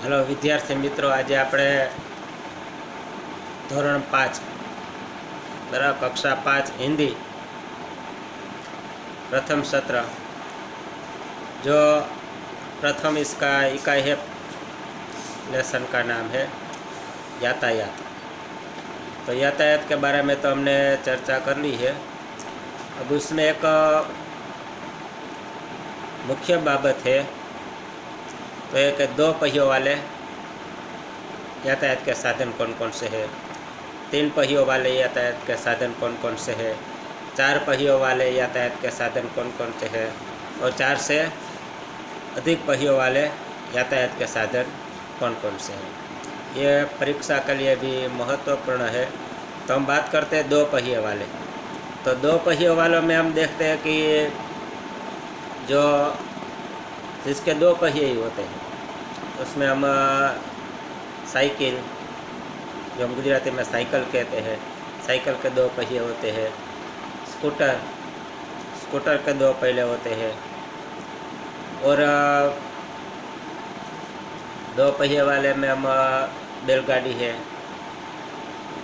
Hello विद्यार्थी मित्रों, आज આપણે ધોરણ 5 बराबर कक्षा 5 हिंदी प्रथम सत्र। जो प्रथम इसका इकाई है, लेसन का नाम है यातायात। तो यातायात के बारे में तो हमने चर्चा कर ली है। अब उसमें एक मुख्य बाबत है, तो एक दो पहियों वाले यातायात के साधन कौन कौन से हैं, तीन पहियों वाले यातायात के साधन कौन कौन से हैं, चार पहियों वाले यातायात के साधन कौन कौन से हैं, और चार से अधिक पहियों वाले यातायात के साधन कौन कौन से हैं। ये परीक्षा के लिए भी महत्वपूर्ण है। तो हम बात करते हैं दो पहिए वाले। तो दो पहियों वालों में हम देखते हैं कि जो जिसके दो पहिए ही होते हैं, उसमें हम साइकिल, जो हम गुजराती में साइकिल कहते हैं, साइकिल के दो पहिए होते हैं। स्कूटर, स्कूटर के दो पहिए होते हैं। और दो पहिए वाले में हम बैलगाड़ी है,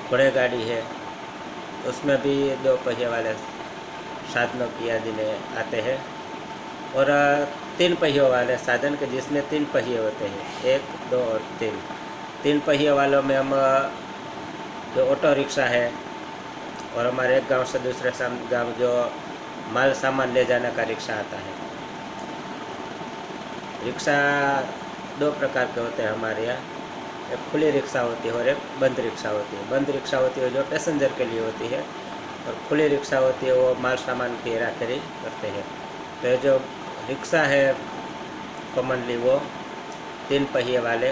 घोड़े गाड़ी है, उसमें भी दो पहिए वाले साधनों की यादी में आते हैं। और तीन पहियों वाले साधन के जिसमें तीन पहिए होते हैं, एक, दो और तीन। तीन पहिए वालों में हम जो ऑटो रिक्शा है, और हमारे एक गांव से दूसरे गांव जो माल सामान ले जाने का रिक्शा आता है। रिक्शा दो प्रकार के होते हैं हमारे यहाँ। एक खुली रिक्शा होती है और एक बंद रिक्शा होती है। बंद रिक्शा होती है जो पैसेंजर के लिए होती है, और खुली रिक्शा होती है वो माल सामान की हेराफेरी करते हैं। तो जो रिक्शा है कॉमनली वो तीन पहिए वाले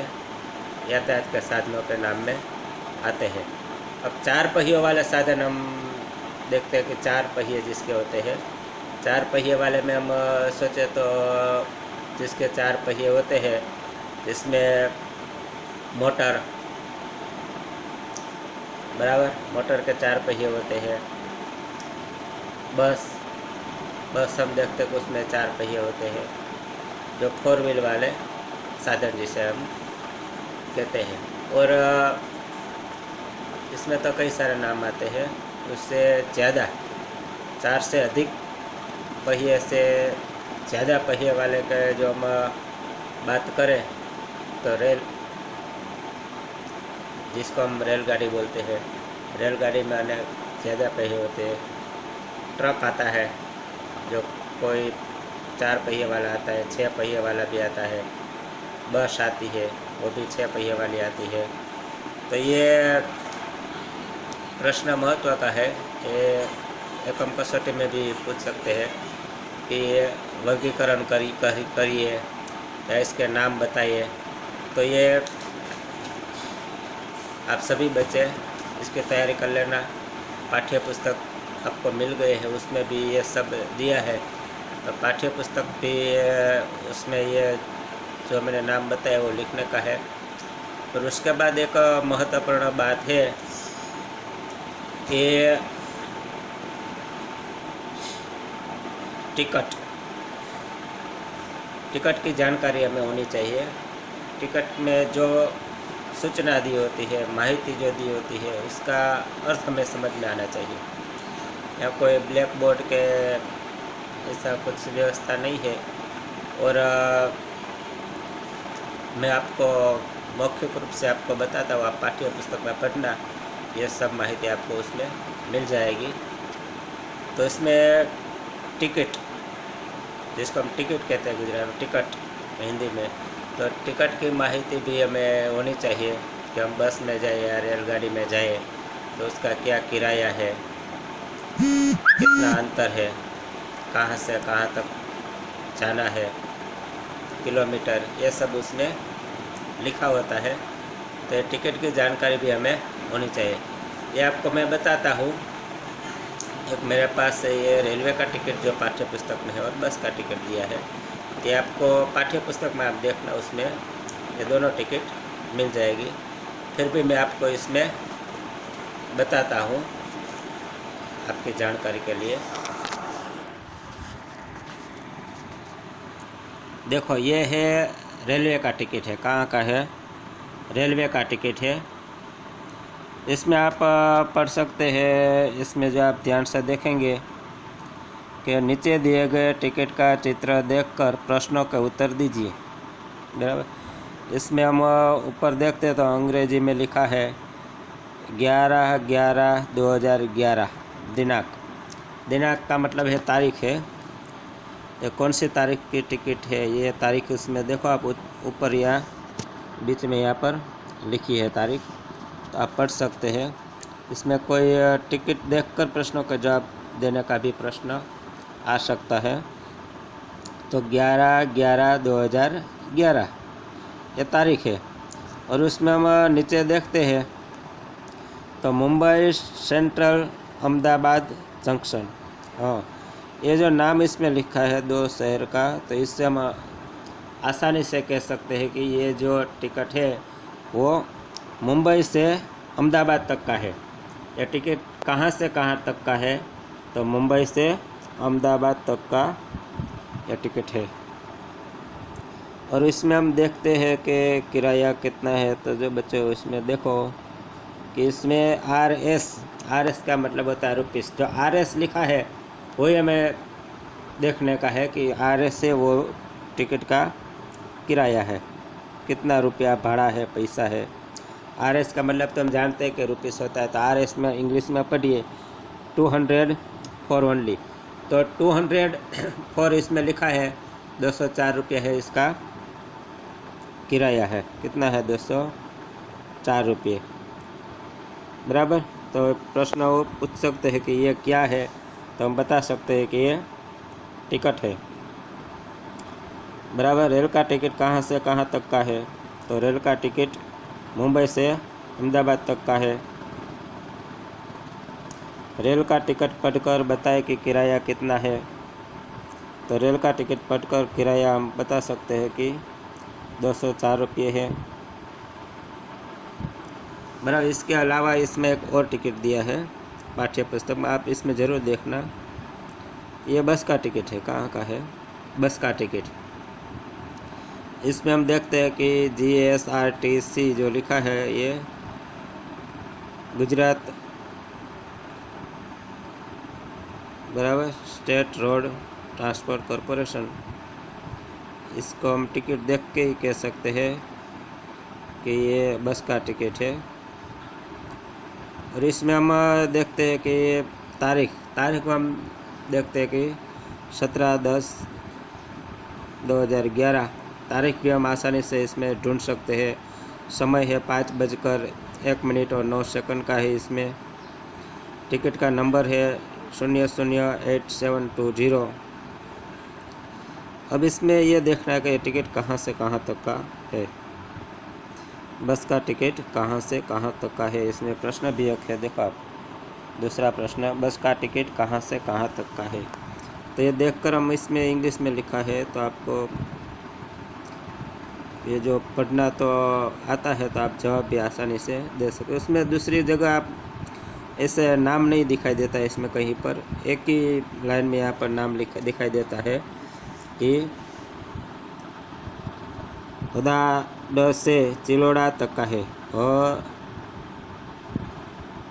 यातायात के साधनों के नाम में आते हैं। अब चार पहियों वाले साधन हम देखते हैं कि चार पहिए जिसके होते हैं, चार पहिए वाले में हम सोचे तो जिसके चार पहिए होते हैं, जिसमें मोटर, बराबर, मोटर के चार पहिए होते हैं। बस, बस हम देखते हैं कि उसमें चार पहिए होते हैं, जो फोर व्हील वाले साधन जिसे हम कहते हैं। और इसमें तो कई सारे नाम आते हैं। उससे ज़्यादा, चार से अधिक पहिए से ज़्यादा पहिए वाले के जो हम बात करें तो रेल, जिसको हम रेलगाड़ी बोलते हैं। रेलगाड़ी में अनेक ज़्यादा पहिए होते हैं। ट्रक आता है जो कोई चार पहिए वाला आता है, छः पहिए वाला भी आता है। बस आती है, वो भी छः पहिए वाली आती है। तो ये प्रश्न महत्व का है। ये एक हम कसौटी में भी पूछ सकते हैं कि वर्गीकरण करिए या इसके नाम बताइए। तो ये आप सभी बच्चे इसकी तैयारी कर लेना। पाठ्य पुस्तक आपको मिल गए हैं, उसमें भी ये सब दिया है। तो पाठ्य पुस्तक भी उसमें ये जो मैंने नाम बताया वो लिखने का है। और उसके बाद एक महत्वपूर्ण बात है कि टिकट की जानकारी हमें होनी चाहिए। टिकट में जो सूचना दी होती है, माहिती जो दी होती है, उसका अर्थ हमें समझ में आना चाहिए। या कोई ब्लैक बोर्ड के ऐसा कुछ व्यवस्था नहीं है। और मैं आपको मौखिक रूप से आपको बताता हूँ, आप पाठ्य पुस्तक में पढ़ना, ये सब माहिती आपको उसमें मिल जाएगी। तो इसमें टिकट, जिसको हम टिकट कहते हैं गुजराती में, टिकट हिंदी में, तो टिकट की माहिती भी हमें होनी चाहिए कि हम बस में जाए या रेलगाड़ी में जाए तो उसका क्या किराया है, कितना अंतर है, कहाँ से कहाँ तक जाना है, किलोमीटर, ये सब उसमें लिखा होता है। तो टिकट की जानकारी भी हमें होनी चाहिए। ये आपको मैं बताता हूँ। एक मेरे पास ये रेलवे का टिकट जो पाठ्य पुस्तक में है और बस का टिकट दिया है, ये आपको पाठ्य पुस्तक में आप देखना, उसमें ये दोनों टिकट मिल जाएगी। फिर भी मैं आपको इसमें बताता हूँ आपकी जानकारी के लिए। देखो, ये है रेलवे का टिकट है। कहाँ का है? रेलवे का टिकट है। इसमें आप पढ़ सकते हैं। इसमें जो आप ध्यान से देखेंगे कि नीचे दिए गए टिकट का चित्र देखकर प्रश्नों के उत्तर दीजिए। बराबर। इसमें हम ऊपर देखते हैं तो अंग्रेजी में लिखा है 11/11/2011 दिनांक। दिनांक का मतलब है तारीख है। ये कौन सी तारीख की टिकट है, ये तारीख उसमें देखो आप ऊपर यहाँ बीच में यहाँ पर लिखी है तारीख, तो आप पढ़ सकते हैं। इसमें कोई टिकट देखकर प्रश्नों का जवाब देने का भी प्रश्न आ सकता है। तो 11/11/2011 ये तारीख है। और उसमें हम नीचे देखते हैं तो मुंबई सेंट्रल अहमदाबाद जंक्शन, हाँ ये जो नाम इसमें लिखा है दो शहर का, तो इससे हम आसानी से कह सकते हैं कि ये जो टिकट है वो मुंबई से अहमदाबाद तक का है। ये टिकट कहाँ से कहाँ तक का है, तो मुंबई से अहमदाबाद तक का यह टिकट है। और इसमें हम देखते हैं कि किराया कितना है। तो जो बच्चे इसमें देखो कि इसमें आर एस का मतलब होता है रुपीस। जो RS लिखा है वही हमें देखने का है कि RS से वो टिकट का किराया है, कितना रुपया भाड़ा है, पैसा है। RS का मतलब तो हम जानते हैं कि रुपीस होता है। तो RS में इंग्लिश में पढ़िए 200 फॉर ओनली। तो 200 फॉर इसमें लिखा है 204 रुपये है, इसका किराया है। कितना है? 204 रुपये। बराबर। तो प्रश्न वो पूछ सकते हैं कि ये क्या है, तो हम बता सकते हैं कि ये टिकट है। बराबर। रेल का टिकट कहाँ से कहाँ तक का है, तो रेल का टिकट मुंबई से अहमदाबाद तक का है। रेल का टिकट पढ़कर बताएं कि किराया कितना है, तो रेल का टिकट पढ़कर किराया हम बता सकते हैं कि 204 रुपये है। बराबर। इसके अलावा इसमें एक और टिकट दिया है पाठ्य पुस्तक में, आप इसमें ज़रूर देखना। ये बस का टिकट है। कहाँ का है? बस का टिकट। इसमें हम देखते हैं कि GSRTC जो लिखा है ये गुजरात बराबर स्टेट रोड ट्रांसपोर्ट कॉरपोरेशन। इसको हम टिकट देख के ही कह सकते हैं कि ये बस का टिकट है। और इसमें हम देखते हैं कि तारीख को हम देखते हैं कि 17/10/2011 तारीख भी हम आसानी से इसमें ढूंढ सकते हैं। समय है 5:01 का है। इसमें टिकट का नंबर है 008720। अब इसमें ये देखना है कि ये टिकट कहाँ से कहाँ तक का है। बस का टिकट कहाँ से कहाँ तक का है, इसमें प्रश्न भी एक है। देखो आप, दूसरा प्रश्न, बस का टिकट कहाँ से कहाँ तक का है। तो ये देखकर हम इसमें इंग्लिश में लिखा है, तो आपको ये जो पढ़ना तो आता है, तो आप जवाब भी आसानी से दे सकते। उसमें दूसरी जगह आप ऐसे नाम नहीं दिखाई देता है। इसमें कहीं पर एक ही लाइन में यहाँ पर नाम दिखाई देता है कि द से चिलोड़ा तक का है और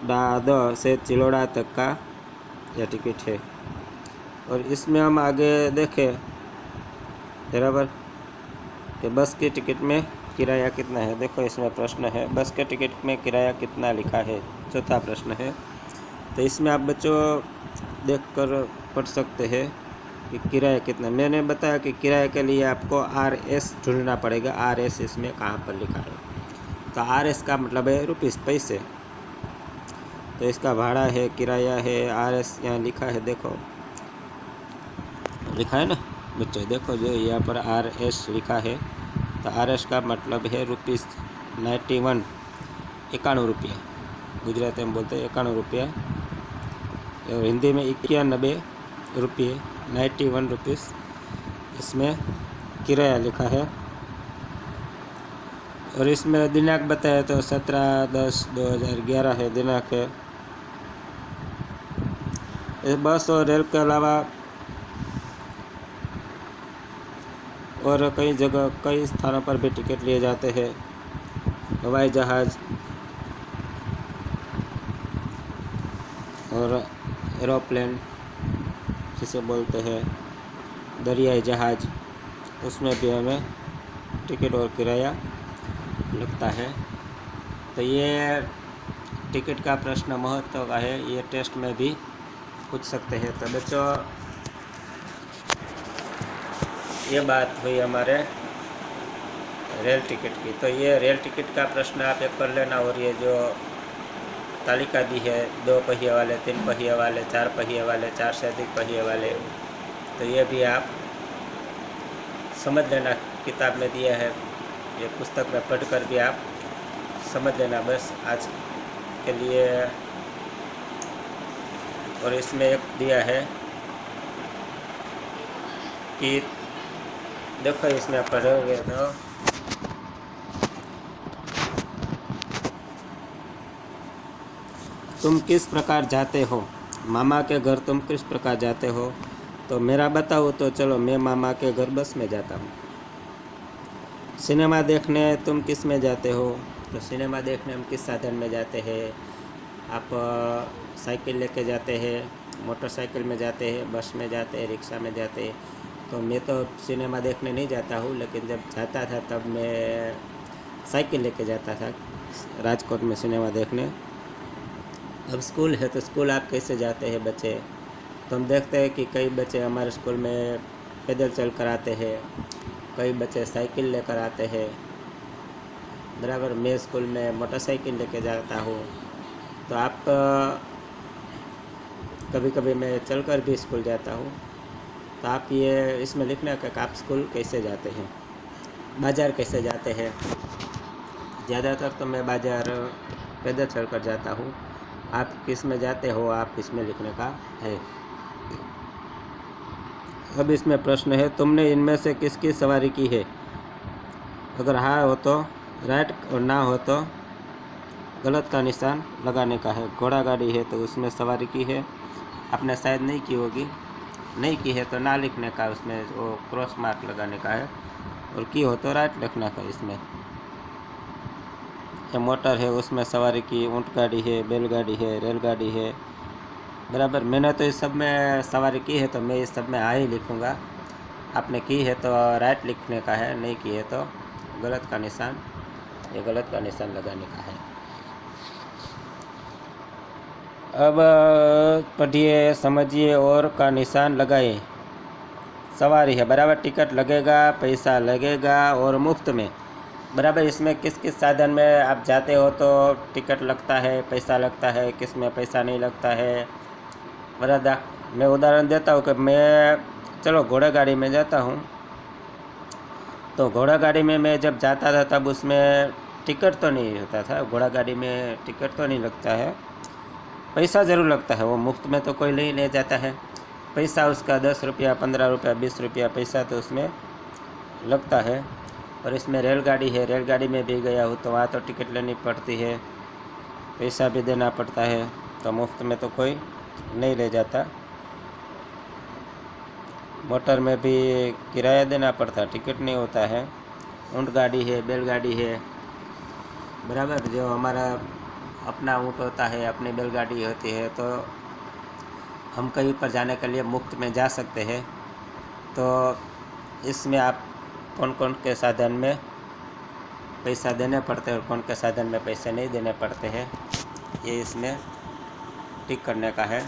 द से चिलोड़ा तक का यह टिकट है। और इसमें हम आगे देखें बराबर कि बस के टिकट में किराया कितना है। देखो इसमें प्रश्न है बस के टिकट में किराया कितना लिखा है, चौथा प्रश्न है। तो इसमें आप बच्चों देखकर पढ़ सकते हैं कि किराया कितना। मैंने बताया कि किराए के लिए आपको RS ढूंढना पड़ेगा। RS इसमें कहाँ पर लिखा है, तो RS का मतलब है रुपीस, पैसे। तो इसका भाड़ा है, किराया है, RS यहाँ लिखा है। देखो लिखा है ना बच्चों, देखो जो यहाँ पर RS लिखा है, तो RS का मतलब है रुपीस 91, 91 रुपया। गुजराती में बोलते हैं 91 रुपया, और हिंदी में 91 रुपये, 91 रुपीस इसमें किराया लिखा है। और इसमें दिनांक बताया तो 17/10/2011 है दिनांक है। इस बस और रेल के अलावा और कई जगह कई स्थानों पर भी टिकट लिए जाते हैं। हवाई जहाज़ और एरोप्लेन जिसे बोलते हैं, दरियाई जहाज़, उसमें भी हमें टिकट और किराया लगता है। तो ये टिकट का प्रश्न महत्व का है, ये टेस्ट में भी पूछ सकते हैं। तो बच्चों, ये बात हुई हमारे रेल टिकट की। तो ये रेल टिकट का प्रश्न आप एक कर लेना। और ये जो तालिका दी है 2 पहिए वाले, 3 पहिए वाले, 4 पहिए वाले, 4 से अधिक पहिए वाले, तो ये भी आप समझ लेना, किताब में दिया है, ये पुस्तक में पढ़कर भी आप समझ लेना बस आज के लिए। और इसमें एक दिया है कि देखो, इसमें पढ़ोगे तो तुम किस प्रकार जाते हो, मामा के घर तुम किस प्रकार जाते हो। तो मेरा बताऊँ तो चलो, मैं मामा के घर बस में जाता हूँ। सिनेमा देखने तुम किस में जाते हो, तो सिनेमा देखने हम किस साधन में जाते हैं। आप साइकिल लेके जाते हैं, मोटरसाइकिल में जाते हैं, बस में जाते हैं, रिक्शा में जाते हैं। तो मैं तो सिनेमा देखने नहीं जाता हूँ, लेकिन जब जाता था तब मैं साइकिल लेके जाता था राजकोट में सिनेमा देखने। अब स्कूल है तो स्कूल आप कैसे जाते हैं बच्चे, तो हम देखते हैं कि कई बच्चे हमारे स्कूल में पैदल चल कर आते हैं, कई बच्चे साइकिल लेकर आते हैं। बराबर, मैं स्कूल में मोटरसाइकिल लेके जाता हूँ। तो आप कभी कभी मैं चलकर भी स्कूल जाता हूँ। तो आप ये इसमें लिखना कि आप स्कूल कैसे जाते हैं, बाज़ार कैसे जाते हैं। ज़्यादातर तो मैं बाज़ार पैदल चल कर जाता हूँ। आप किस में जाते हो, आप इसमें लिखने का है। अब इसमें प्रश्न है, तुमने इनमें से किसकी सवारी की है। अगर हाँ हो तो राइट, और ना हो तो गलत का निशान लगाने का है। घोड़ा गाड़ी है तो उसमें सवारी की है, आपने शायद नहीं की होगी, नहीं की है तो ना लिखने का, उसमें वो क्रॉस मार्क लगाने का है। और की हो तो राइट लिखना का। इसमें या मोटर है, उसमें सवारी की, ऊँट गाड़ी है, बैलगाड़ी है, रेलगाड़ी है। बराबर, मैंने तो इस सब में सवारी की है तो मैं इस सब में हाँ ही लिखूँगा। आपने की है तो राइट लिखने का है, नहीं की है तो गलत का निशान, ये गलत का निशान लगाने का है। अब पढ़िए, समझिए और का निशान लगाइए। सवारी है, बराबर, टिकट लगेगा, पैसा लगेगा और मुफ्त में। बराबर, इसमें किस किस साधन में आप जाते हो तो टिकट लगता है, पैसा लगता है, किस में पैसा नहीं लगता है। बराबर, मैं उदाहरण देता हूँ कि मैं चलो घोड़ा गाड़ी में जाता हूँ। तो घोड़ा गाड़ी में मैं जब जाता था तब उसमें टिकट तो नहीं होता था, घोड़ा गाड़ी में टिकट तो नहीं लगता है, पैसा ज़रूर लगता है। वो मुफ्त में तो कोई नहीं ले जाता है, पैसा उसका 10 रुपया, 15 रुपया, 20 रुपया पैसा तो उसमें लगता है। और इसमें रेलगाड़ी है, रेलगाड़ी में भी गया हूँ तो वहाँ तो टिकट लेनी पड़ती है, पैसा भी देना पड़ता है, तो मुफ्त में तो कोई नहीं ले जाता। मोटर में भी किराया देना पड़ता, टिकट नहीं होता है। ऊँट गाड़ी है, बैलगाड़ी है, बराबर, जो हमारा अपना ऊँट होता है, अपनी बैलगाड़ी होती है, तो हम कहीं पर जाने के लिए मुफ्त में जा सकते हैं। तो इसमें आप कौन कौन के साधन में पैसा देने पड़ते हैं और कौन के साधन में पैसे नहीं देने पड़ते हैं, ये इसमें टिक करने का है।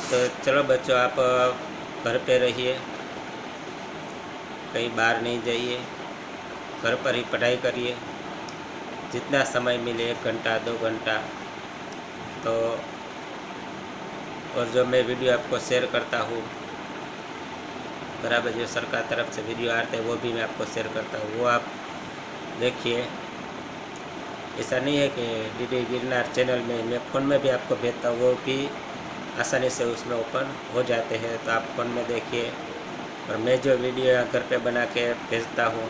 तो चलो बच्चों, आप घर पे रहिए, कहीं बाहर नहीं जाइए, घर पर ही पढ़ाई करिए, जितना समय मिले, 1 घंटा 2 घंटा। तो और जो मैं वीडियो आपको शेयर करता हूँ, बराबर, जो सरकार तरफ से वीडियो आते हैं वो भी मैं आपको शेयर करता हूँ, वो आप देखिए। ऐसा नहीं है कि डीडी गिरनार चैनल में मैं फ़ोन में भी आपको भेजता हूँ, वो भी आसानी से उसमें ओपन हो जाते हैं, तो आप फ़ोन में देखिए। और मैं जो वीडियो घर पे बना के भेजता हूँ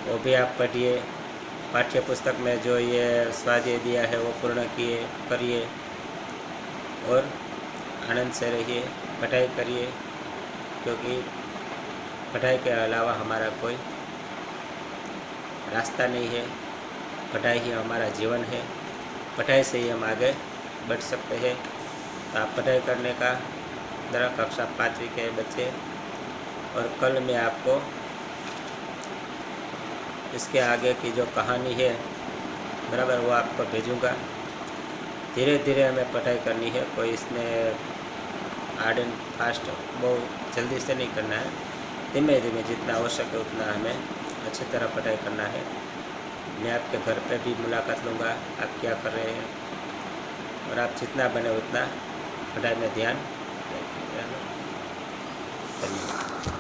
वो भी आप पढ़िए। पाठ्य पुस्तक में जो ये स्वाध्याय दिया है वो पूर्ण करिए और आनंद से रहिए, पढ़ाई करिए, क्योंकि पढ़ाई के अलावा हमारा कोई रास्ता नहीं है। पढ़ाई ही हमारा जीवन है, पढ़ाई से ही हम आगे बढ़ सकते हैं। तो आप पढ़ाई करने का जरा कक्षा 5वीं के बच्चे, और कल मैं आपको इसके आगे की जो कहानी है बराबर वो आपको भेजूँगा। धीरे धीरे हमें पढ़ाई करनी है, कोई इसमें हार्ड एंड फास्ट बहुत जल्दी से नहीं करना है। धीमे धीमे जितना हो सके उतना हमें अच्छी तरह पढ़ाई करना है। मैं आपके घर पे भी मुलाकात लूँगा, आप क्या कर रहे हैं, और आप जितना बने उतना पढ़ाई में ध्यान रखिए। धन्यवाद।